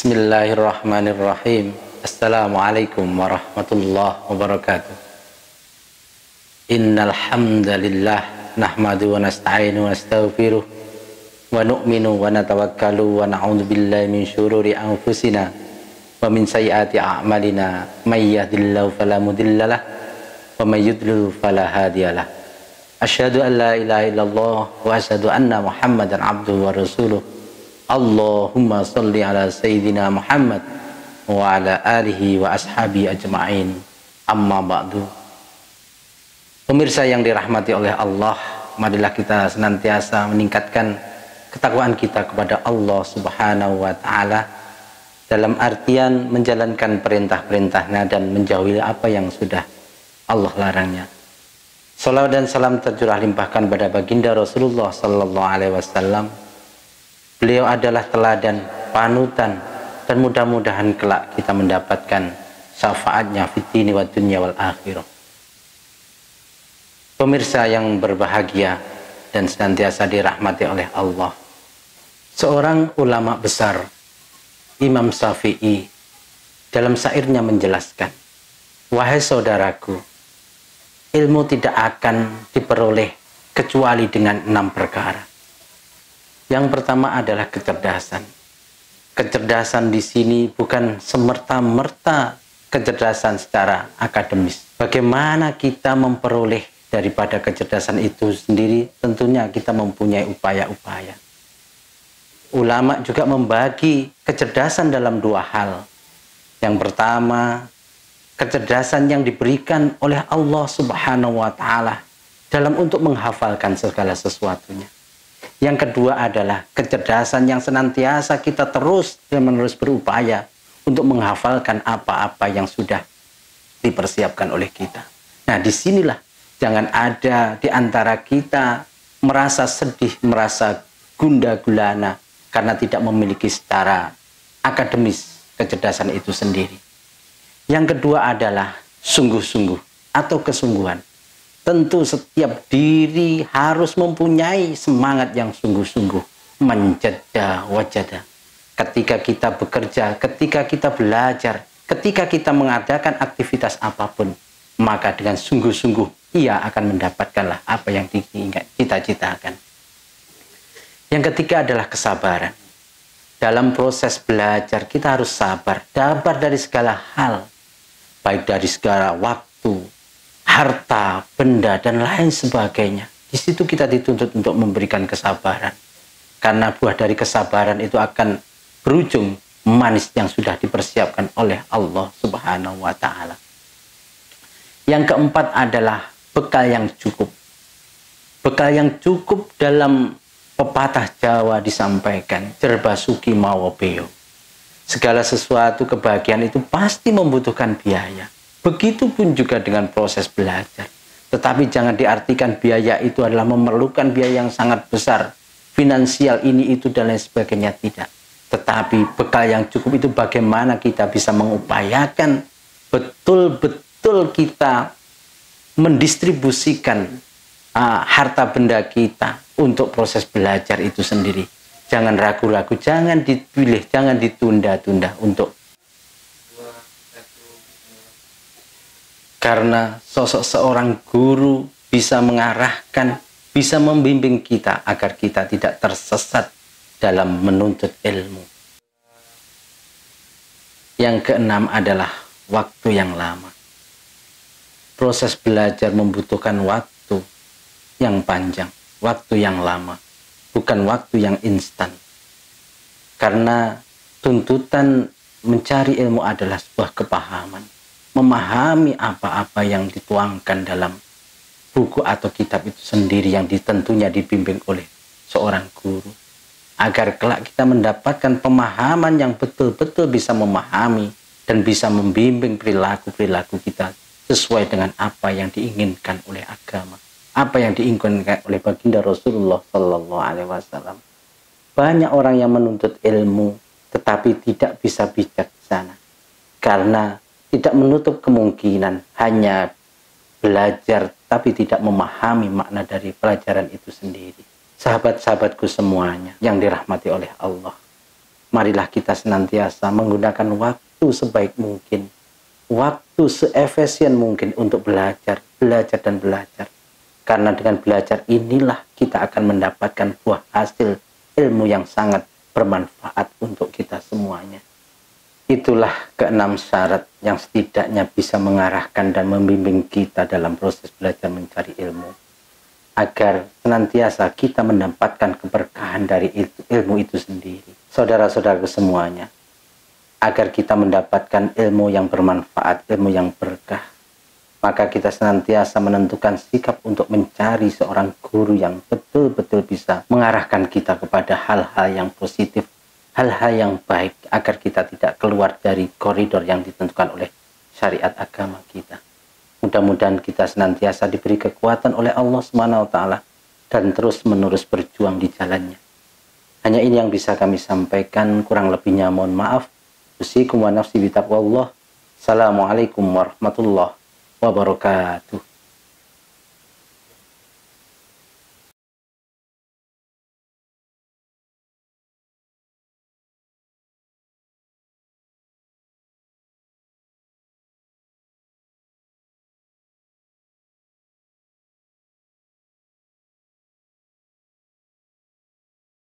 Bismillahirrahmanirrahim. Assalamualaikum warahmatullahi wabarakatuh. Innal hamdalillah nahmadu wa nasta'inu wa nastaghfiruh wa nu'minu wa natawakkalu wa na'udzu billahi min syururi anfusina wa min sayyiati a'malina may yahdihillahu fala mudhillalah wa may yudlil fala hadiyalah. Asyhadu an la ilaha illallah wa asyhadu anna Muhammadan abduhu wa rasuluh. Allahumma sholli ala sayyidina Muhammad wa ala alihi wa ashabi ajma'in. Amma ba'du. Pemirsa yang dirahmati oleh Allah, marilah kita senantiasa meningkatkan ketakwaan kita kepada Allah Subhanahu wa taala dalam artian menjalankan perintah-perintahnya dan menjauhi apa yang sudah Allah larangnya. Salawat dan salam tercurah limpahkan pada baginda Rasulullah sallallahu alaihi wasallam. Beliau adalah teladan, panutan, dan mudah-mudahan kelak kita mendapatkan syafaatnya fid dini wad dunya wal akhirah. Pemirsa yang berbahagia dan senantiasa dirahmati oleh Allah, seorang ulama besar, Imam Syafi'i, dalam syairnya menjelaskan, wahai saudaraku, ilmu tidak akan diperoleh kecuali dengan 6 perkara. Yang pertama adalah kecerdasan. Kecerdasan di sini bukan semerta-merta kecerdasan secara akademis. Bagaimana kita memperoleh daripada kecerdasan itu sendiri? Tentunya kita mempunyai upaya-upaya. Ulama juga membagi kecerdasan dalam 2 hal. Yang pertama, kecerdasan yang diberikan oleh Allah Subhanahu wa taala dalam untuk menghafalkan segala sesuatunya. Yang kedua adalah kecerdasan yang senantiasa kita terus dan menerus berupaya untuk menghafalkan apa-apa yang sudah dipersiapkan oleh kita. Nah, disinilah jangan ada di antara kita merasa sedih, merasa gundah gulana karena tidak memiliki secara akademis kecerdasan itu sendiri. Yang kedua adalah sungguh-sungguh atau kesungguhan. Tentu setiap diri harus mempunyai semangat yang sungguh-sungguh. Menjada wajada. Ketika kita bekerja, ketika kita belajar, ketika kita mengadakan aktivitas apapun, maka dengan sungguh-sungguh ia akan mendapatkanlah apa yang kita citakan. Yang ketiga adalah kesabaran. Dalam proses belajar kita harus sabar dari segala hal, baik dari segala waktu, harta, benda, dan lain sebagainya. Di situ kita dituntut untuk memberikan kesabaran. Karena buah dari kesabaran itu akan berujung manis yang sudah dipersiapkan oleh Allah Subhanahu wa taala. Yang keempat adalah bekal yang cukup. Bekal yang cukup dalam pepatah Jawa disampaikan, Jerba Suki Mawa Beo. Segala sesuatu kebahagiaan itu pasti membutuhkan biaya. Begitupun juga dengan proses belajar. Tetapi jangan diartikan biaya itu adalah memerlukan biaya yang sangat besar. Finansial ini, itu, dan lain sebagainya. Tidak. Tetapi bekal yang cukup itu bagaimana kita bisa mengupayakan betul-betul kita mendistribusikan harta benda kita untuk proses belajar itu sendiri. Jangan ragu-ragu, jangan dipilih, jangan ditunda-tunda untuk. Karena sosok seorang guru bisa mengarahkan, bisa membimbing kita agar kita tidak tersesat dalam menuntut ilmu. Yang keenam adalah waktu yang lama. Proses belajar membutuhkan waktu yang panjang, waktu yang lama, bukan waktu yang instan. Karena tuntutan mencari ilmu adalah sebuah kepahaman. Memahami apa-apa yang dituangkan dalam buku atau kitab itu sendiri yang tentunya dibimbing oleh seorang guru. Agar kelak kita mendapatkan pemahaman yang betul-betul bisa memahami dan bisa membimbing perilaku-perilaku kita sesuai dengan apa yang diinginkan oleh agama. Apa yang diinginkan oleh baginda Rasulullah Sallallahu Alaihi Wasallam. Banyak orang yang menuntut ilmu tetapi tidak bisa bijaksana. Karena tidak menutup kemungkinan hanya belajar tapi tidak memahami makna dari pelajaran itu sendiri. Sahabat-sahabatku semuanya yang dirahmati oleh Allah, marilah kita senantiasa menggunakan waktu sebaik mungkin, waktu seefisien mungkin untuk belajar dan belajar. Karena dengan belajar inilah kita akan mendapatkan buah hasil ilmu yang sangat bermanfaat untuk kita semuanya. Itulah keenam syarat yang setidaknya bisa mengarahkan dan membimbing kita dalam proses belajar mencari ilmu, agar senantiasa kita mendapatkan keberkahan dari ilmu itu sendiri. Saudara-saudaraku semuanya, agar kita mendapatkan ilmu yang bermanfaat, ilmu yang berkah, maka kita senantiasa menentukan sikap untuk mencari seorang guru yang betul-betul bisa mengarahkan kita kepada hal-hal yang positif, hal-hal yang baik, agar kita tidak keluar dari koridor yang ditentukan oleh syariat agama kita. Mudah-mudahan kita senantiasa diberi kekuatan oleh Allah SWT dan terus-menerus berjuang di jalannya. Hanya ini yang bisa kami sampaikan, kurang lebihnya mohon maaf. Usikum wa nafsi bitaqwallah. Assalamualaikum warahmatullahi wabarakatuh.